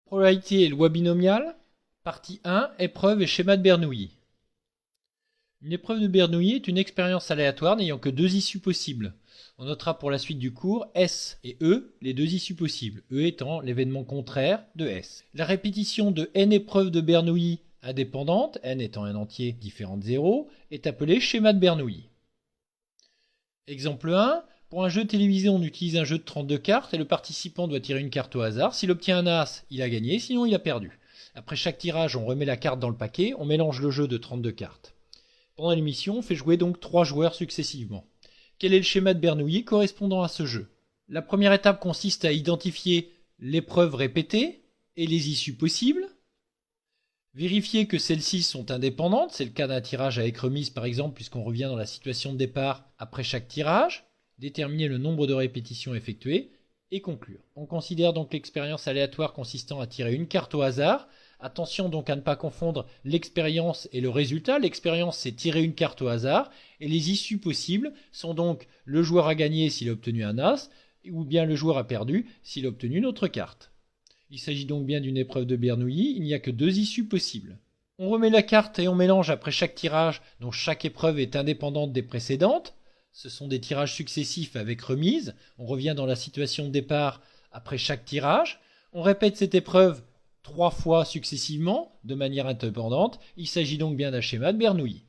Probabilité et loi binomiale. Partie 1. Épreuve et schéma de Bernoulli. Une épreuve de Bernoulli est une expérience aléatoire n'ayant que deux issues possibles. On notera pour la suite du cours S et E, les deux issues possibles, E étant l'événement contraire de S. La répétition de n épreuves de Bernoulli indépendantes, n étant un entier différent de 0, est appelée schéma de Bernoulli. Exemple 1. Pour un jeu télévisé, on utilise un jeu de 32 cartes et le participant doit tirer une carte au hasard. S'il obtient un as, il a gagné, sinon il a perdu. Après chaque tirage, on remet la carte dans le paquet, on mélange le jeu de 32 cartes. Pendant l'émission, on fait jouer donc 3 joueurs successivement. Quel est le schéma de Bernoulli correspondant à ce jeu? La première étape consiste à identifier l'épreuve répétée et les issues possibles. Vérifier que celles-ci sont indépendantes, c'est le cas d'un tirage avec remise par exemple, puisqu'on revient dans la situation de départ après chaque tirage. Déterminer le nombre de répétitions effectuées et conclure. On considère donc l'expérience aléatoire consistant à tirer une carte au hasard. Attention donc à ne pas confondre l'expérience et le résultat. L'expérience, c'est tirer une carte au hasard et les issues possibles sont donc le joueur a gagné s'il a obtenu un as ou bien le joueur a perdu s'il a obtenu une autre carte. Il s'agit donc bien d'une épreuve de Bernoulli, il n'y a que deux issues possibles. On remet la carte et on mélange après chaque tirage, dont chaque épreuve est indépendante des précédentes. Ce sont des tirages successifs avec remise. On revient dans la situation de départ après chaque tirage. On répète cette épreuve 3 fois successivement, de manière indépendante. Il s'agit donc bien d'un schéma de Bernoulli.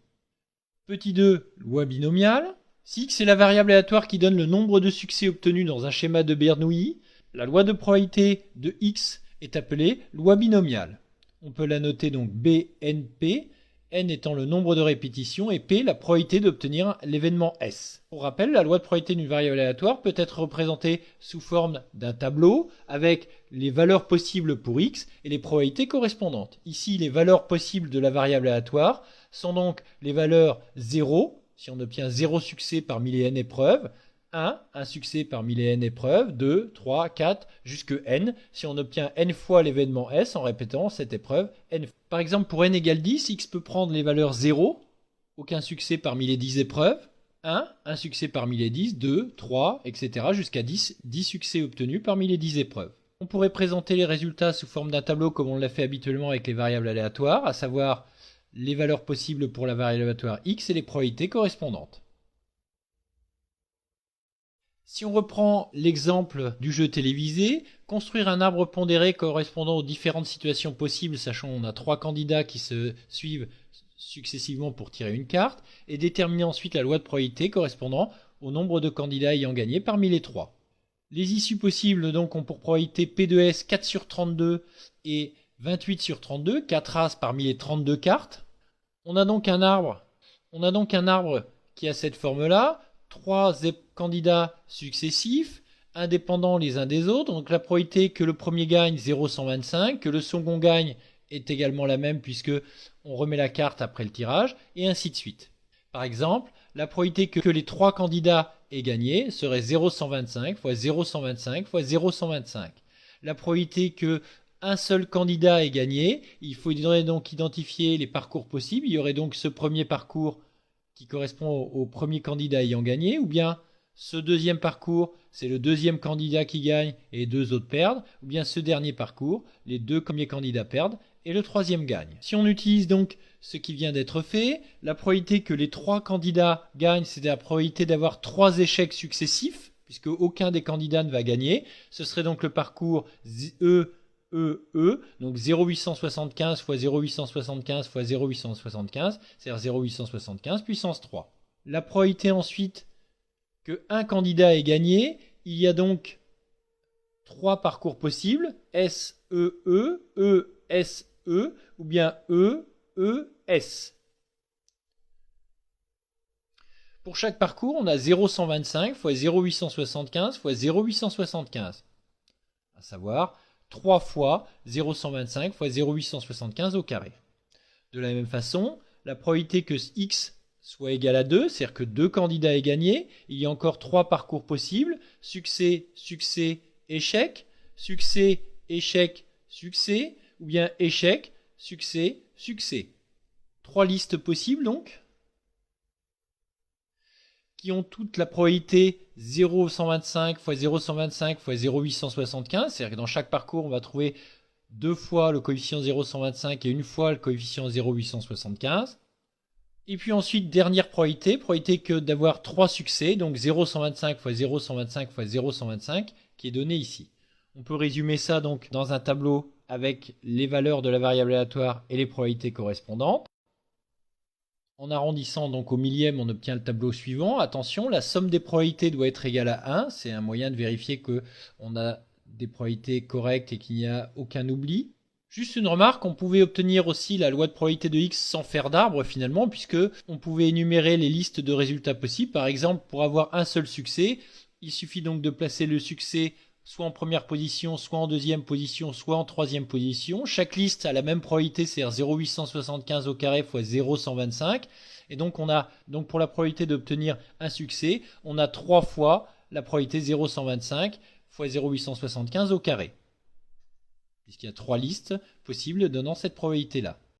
Petit 2, loi binomiale. Si x est la variable aléatoire qui donne le nombre de succès obtenus dans un schéma de Bernoulli, la loi de probabilité de x est appelée loi binomiale. On peut la noter donc BNP, n étant le nombre de répétitions et p la probabilité d'obtenir l'événement S. Pour rappel, la loi de probabilité d'une variable aléatoire peut être représentée sous forme d'un tableau avec les valeurs possibles pour x et les probabilités correspondantes. Ici, les valeurs possibles de la variable aléatoire sont donc les valeurs 0, si on obtient 0 succès parmi les n épreuves, 1, un succès parmi les n épreuves, 2, 3, 4, jusque n, si on obtient n fois l'événement S en répétant cette épreuve n fois. Par exemple, pour n égale 10, x peut prendre les valeurs 0, aucun succès parmi les 10 épreuves, 1, un succès parmi les 10, 2, 3, etc. jusqu'à 10, 10 succès obtenus parmi les 10 épreuves. On pourrait présenter les résultats sous forme d'un tableau comme on l'a fait habituellement avec les variables aléatoires, à savoir les valeurs possibles pour la variable aléatoire x et les probabilités correspondantes. Si on reprend l'exemple du jeu télévisé, construire un arbre pondéré correspondant aux différentes situations possibles, sachant qu'on a 3 candidats qui se suivent successivement pour tirer une carte, et déterminer ensuite la loi de probabilité correspondant au nombre de candidats ayant gagné parmi les 3. Les issues possibles donc ont pour probabilité P de S 4 sur 32 et 28 sur 32, 4 as parmi les 32 cartes. On a donc un arbre qui a cette forme-là, 3 candidats successifs, indépendants les uns des autres. Donc la probabilité que le premier gagne 0,125, que le second gagne est également la même puisque on remet la carte après le tirage, et ainsi de suite. Par exemple, la probabilité que les 3 candidats aient gagné serait 0,125 fois 0,125 fois 0,125. La probabilité que un seul candidat ait gagné, il faudrait donc identifier les parcours possibles. Il y aurait donc ce premier parcours qui correspond au premier candidat ayant gagné, ou bien ce deuxième parcours, c'est le deuxième candidat qui gagne et les 2 autres perdent, ou bien ce dernier parcours, les 2 premiers candidats perdent et le troisième gagne. Si on utilise donc ce qui vient d'être fait, la probabilité que les 3 candidats gagnent, c'est la probabilité d'avoir 3 échecs successifs, puisque aucun des candidats ne va gagner. Ce serait donc le parcours donc 0,875 fois 0,875 fois 0,875, c'est-à-dire 0,875 puissance 3. La probabilité ensuite que un candidat ait gagné, il y a donc 3 parcours possibles, S, E, S, E, ou bien S. Pour chaque parcours, on a 0,125 fois 0,875 fois 0,875, à savoir 3 fois 0,125 fois 0,875 au carré. De la même façon, la probabilité que x soit égal à 2, c'est-à-dire que 2 candidats aient gagné, il y a encore 3 parcours possibles, succès, succès, échec, succès, échec, succès, ou bien échec, succès, succès. 3 listes possibles donc, qui ont toute la probabilité 0,125 fois 0,125 fois 0,875, c'est-à-dire que dans chaque parcours, on va trouver 2 fois le coefficient 0,125 et une fois le coefficient 0,875. Et puis ensuite, dernière probabilité que d'avoir 3 succès, donc 0,125 fois 0,125 fois 0,125, qui est donné ici. On peut résumer ça donc dans un tableau avec les valeurs de la variable aléatoire et les probabilités correspondantes. En arrondissant donc au millième, on obtient le tableau suivant. Attention, la somme des probabilités doit être égale à 1. C'est un moyen de vérifier qu'on a des probabilités correctes et qu'il n'y a aucun oubli. Juste une remarque, on pouvait obtenir aussi la loi de probabilité de x sans faire d'arbre finalement, puisque on pouvait énumérer les listes de résultats possibles. Par exemple, pour avoir un seul succès, il suffit donc de placer le succès soit en première position, soit en deuxième position, soit en troisième position. Chaque liste a la même probabilité, c'est-à-dire 0,875 au carré fois 0,125. Et donc pour la probabilité d'obtenir un succès, on a 3 fois la probabilité 0,125 fois 0,875 au carré. Puisqu'il y a 3 listes possibles donnant cette probabilité-là.